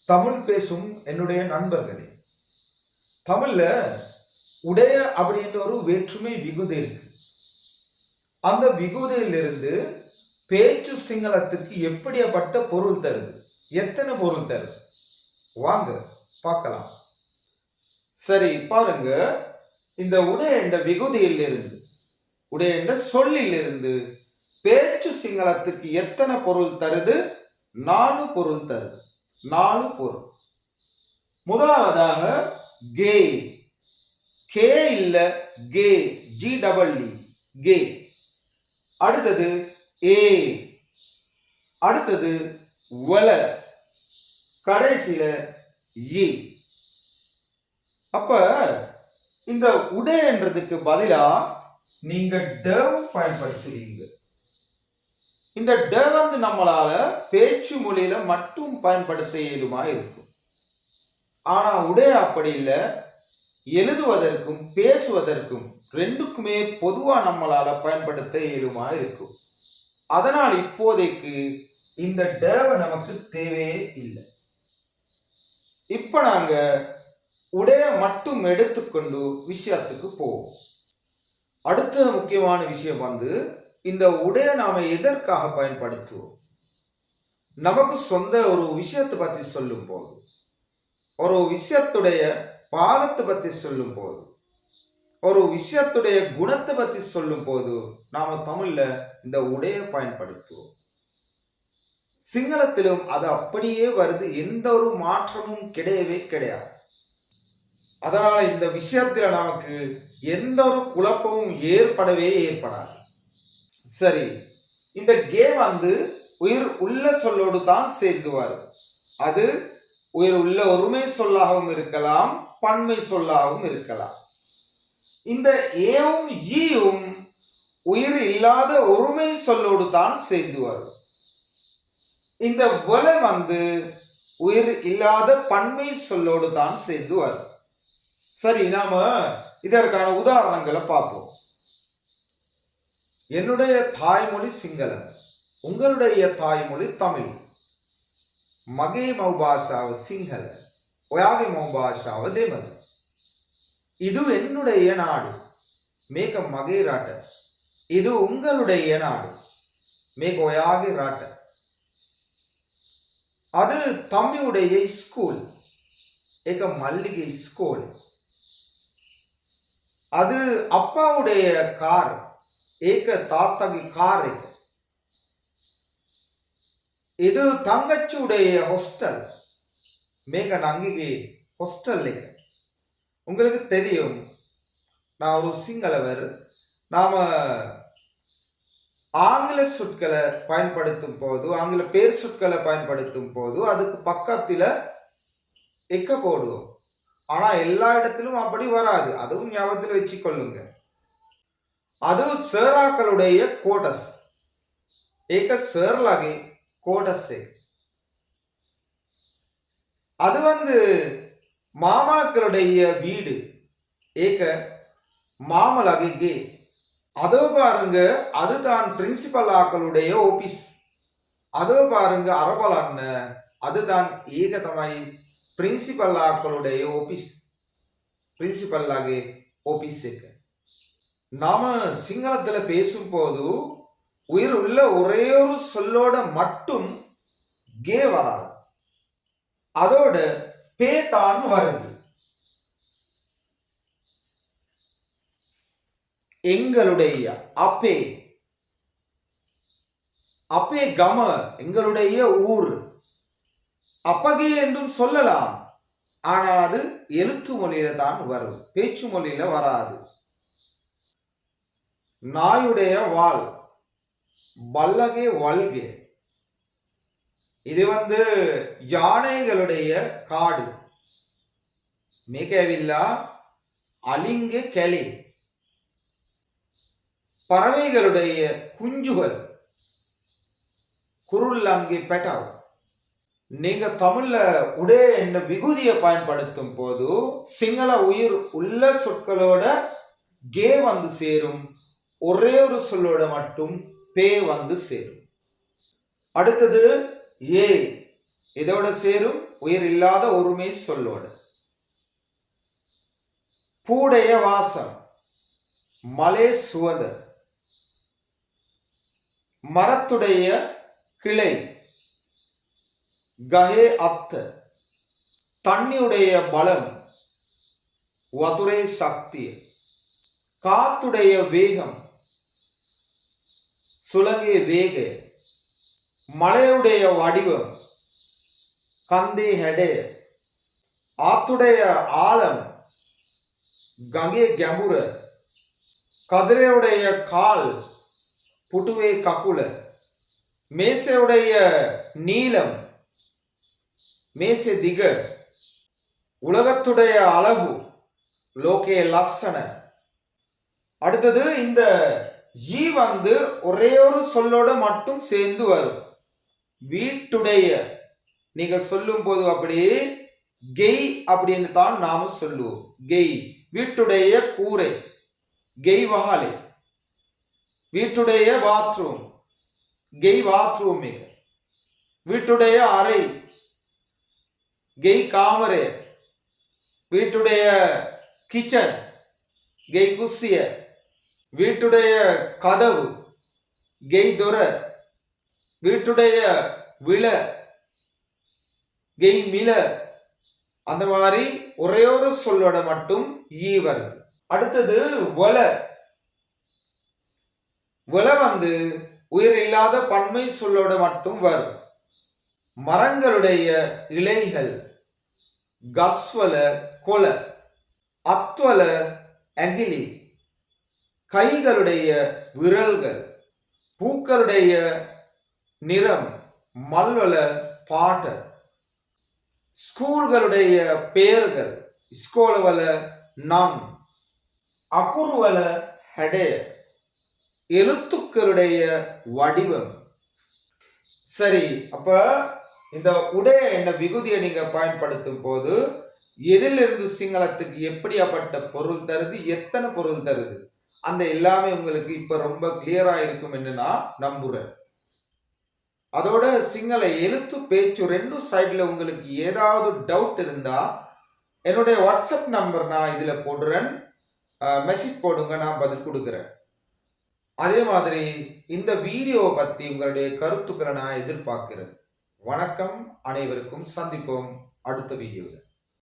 தமிழ் பேசும் என்னுடைய நண்பர்களே, தமிழ்ல உடைய அப்படின்ற ஒரு வேற்றுமை விகுதி இருக்கு. அந்த விகுதியிலிருந்து பேச்சு சிங்களத்துக்கு எப்படிப்பட்ட பொருள் தருது, எத்தனை பொருள் தருது, வாங்க பார்க்கலாம். சரி பாருங்க, இந்த உடைய என்ற விகுதியிலிருந்து, உடைய என்ற சொல்லிலிருந்து பேச்சு சிங்களத்துக்கு எத்தனை பொருள் தருது? 4 பொருள் தருது. 4 பொருள். முதலாவதாக கே, கே இல்ல கே, GEE கே. அடுத்தது ஏ, அடுத்தது வல, கடைசியில இ. அப்ப இந்த உடைன்றதுக்கு பதிலா நீங்க டேவ் பயன்படுத்துவீங்க. இந்த ட வந்து நம்மளால பேச்சு மொழியில மட்டும் பயன்படுத்த இயலுமா இருக்கும். ஆனா உடைய அப்படி இல்லை, எழுதுவதற்கும் பேசுவதற்கும் ரெண்டுக்குமே பொதுவா நம்மளால பயன்படுத்த இயலுமா இருக்கும். அதனால் இப்போதைக்கு இந்த டேவ நமக்கு தேவையே இல்லை. இப்ப நாங்க உடைய மட்டும் எடுத்துக்கொண்டு விஷயத்துக்கு போவோம். அடுத்த முக்கியமான விஷயம் வந்து, இந்த உடைய நாம எதற்காக பயன்படுத்துவோம்? நமக்கு சொந்த ஒரு விஷயத்தை பத்தி சொல்லும் போது, ஒரு விஷயத்துடைய பாகத்தை பத்தி சொல்லும் போது, ஒரு விஷயத்துடைய குணத்தை பத்தி சொல்லும் போது நாம தமிழ்ல இந்த உடைய பயன்படுத்துவோம். சிங்களத்திலும் அது அப்படியே வருது, எந்த ஒரு மாற்றமும் கிடையவே கிடையாது. அதனால இந்த விஷயத்துல நமக்கு எந்த ஒரு குழப்பமும் ஏற்படவே ஏற்படாது. சரி, இந்த கே வந்து உயிர் உள்ள சொல்லோடு தான் சேர்ந்து வரும். அது உயிர் உள்ள ஒருமை சொல்லாகவும் இருக்கலாம், பன்மை சொல்லாகவும் இருக்கலாம். இந்த ஏவும் ஈயும் உயிர் இல்லாத ஒருமை சொல்லோடு தான் சேர்ந்து வரும். இந்த வல வந்து உயிர் இல்லாத பன்மை சொல்லோடு தான் சேர்ந்து வரும். சரி, நாம இதற்கான உதாரணங்களை பார்ப்போம். என்னுடைய தாய்மொழி சிங்களம், உங்களுடைய தாய்மொழி தமிழ். மගේ මව් භාෂාව සිංහල, ඔයාගේ මව් භාෂාව දෙමළ. இது என்னுடைய நாடு, මේක මගේ රට. இது உங்களுடைய நாடு, මේක ඔයාගේ රට. அது தம்பியுடைய ஸ்கூல், ඒක මල්ලිගේ ස්කෝල. அது அப்பாவுடைய கார், ඒක තාත්තගේ කාර් එක. இது தங்கச்சியுடைய ஹாஸ்டல், මේක නංගිගේ ஹாஸ்டல் එක. உங்களுக்கு தெரியும், நான் ஒரு சிங்களவர். நாம ஆங்கில சொற்களை பயன்படுத்தும் போது, ஆங்கில பேர் சொற்களை பயன்படுத்தும் போது அதுக்கு பக்கத்துல எக்க போடுவோம். ஆனா எல்லா இடத்திலும் அப்படி வராது, அதுவும் ஞாபகத்தில் வச்சுக்கொள்ளுங்க. அது சேராக்களுடைய கோட்டஸ், ஏக சேர்லாகி கோட்டஸ். அது வந்து மாமாக்களுடைய வீடு, ஏக மாமலாகி கே. அதோ பாருங்க, அதுதான் பிரின்சிபல் ஆக்களுடைய ஆபீஸ். அதோ பாருங்க அரபலான, அதுதான் ஏக தமாய் பிரின்சிபல் ஆக்களுடைய ஆபீஸ், பிரின்சிபல் ஆகி ஆபீஸ். நாம சிங்களத்துல பேசும் போது உயிர் உள்ள ஒரே ஒரு சொல்லோட மட்டும் கே வராது, அதோட பே தான் வருது. எங்களுடைய அப்பே, அப்பே கம எங்களுடைய ஊர், அப்பகே என்றும் சொல்லலாம். ஆனா அது எழுத்து மொழியில தான் வரும், பேச்சு மொழியில வராது. நாயுடைய வால், பல்லகே வல்கே. இது வந்து யானைகளுடைய காடு, மிகவில்லா அலிங்கே கெலி. பறவைகளுடைய குஞ்சுகள், குருள்ளங்கி பெட்டாவ். நீங்க தமிழ்ல உடைய என்ன விகுதியை பயன்படுத்தும் போது சிங்கள உயிர் உள்ள சொற்களோட கே வந்து சேரும், ஒரே ஒரு சொல்லோட மட்டும் பே வந்து சேரும். அடுத்தது ஏ, இதோட சேரும் உயிர் இல்லாத ஒருமை சொல்லோடு. பூடைய வாசம் மலே சுவத, மரத்துடைய கிளை கஹே அத்த, தண்ணியுடைய பலம் வதுரே சக்தி, காத்துடைய வேகம் சுலங்கே வேக, மலையுடைய வடிவம் கந்தே ஹெடே, ஆத்துடைய ஆழம் கங்கே கமுர, கதிரையுடைய கால் புட்டுவே ககுல, மேசையுடைய நீளம் மேசே திக, உலகத்துடைய அழகு லோகே லස්සன. அடுத்தது இந்த ஈ ஒரே ஒரு சொல்லோட மட்டும் சேர்ந்து வரும். வீட்டுடைய நீங்க சொல்லும் போது அப்படியே கெய் அப்படின்னு தான் நாம சொல்லுவோம். கெய் வீட்டுடைய கூரை, கெய் வகாலை. வீட்டுடைய பாத்ரூம், கெய் பாத்ரூம். வீட்டுடைய அறை, கெய் காமரே. வீட்டுடைய கிச்சன், கெய் குசிய. வீட்டுடைய கதவு, கெய் தொர. வீட்டுடைய வில, கெய் மில. அந்த மாதிரி ஒரே ஒரு சொல்லோட மட்டும் ஈ வருது. அடுத்தது வல. வல உயிர் இல்லாத பன்மை சொல்லோட மட்டும் வரும். மரங்களுடைய இலைகள் கஸ்வல கொல, அத்வல அகிலி. கைகளுடைய விரல்கள், பூக்களுடைய நிறம் மல்வல பாட்ட. ஸ்கூல்களுடைய பெயர்கள் ஸ்கோலவல நம், அகுர்வல ஹெடே. எழுத்துக்களுடைய வடிவம். சரி, அப்ப இந்த உடைய என்ற விகுதியை நீங்க பயன்படுத்தும் போது எதிலிருந்து சிங்களத்துக்கு எப்படியாப்பட்ட பொருள் தருது, எத்தனை பொருள் தருது, அந்த எல்லாமே உங்களுக்கு இப்ப ரொம்ப கிளியரா இருக்கும் என்று நான் நம்புறேன். அதோட சிங்கள எழுத்து பேச்சு ரெண்டு சைட்ல உங்களுக்கு ஏதாவது டவுட் இருந்தா என்னுடைய வாட்ஸ்அப் நம்பர் நான் இதுல போடுறேன், மெசேஜ் போடுங்க, நான் பதில் கொடுக்குறேன். அதே மாதிரி இந்த வீடியோவை பத்தி உங்களுடைய கருத்துக்களை நான் எதிர்பார்க்கிறேன். வணக்கம், அனைவருக்கும் சந்திப்போம் அடுத்த வீடியோவில்.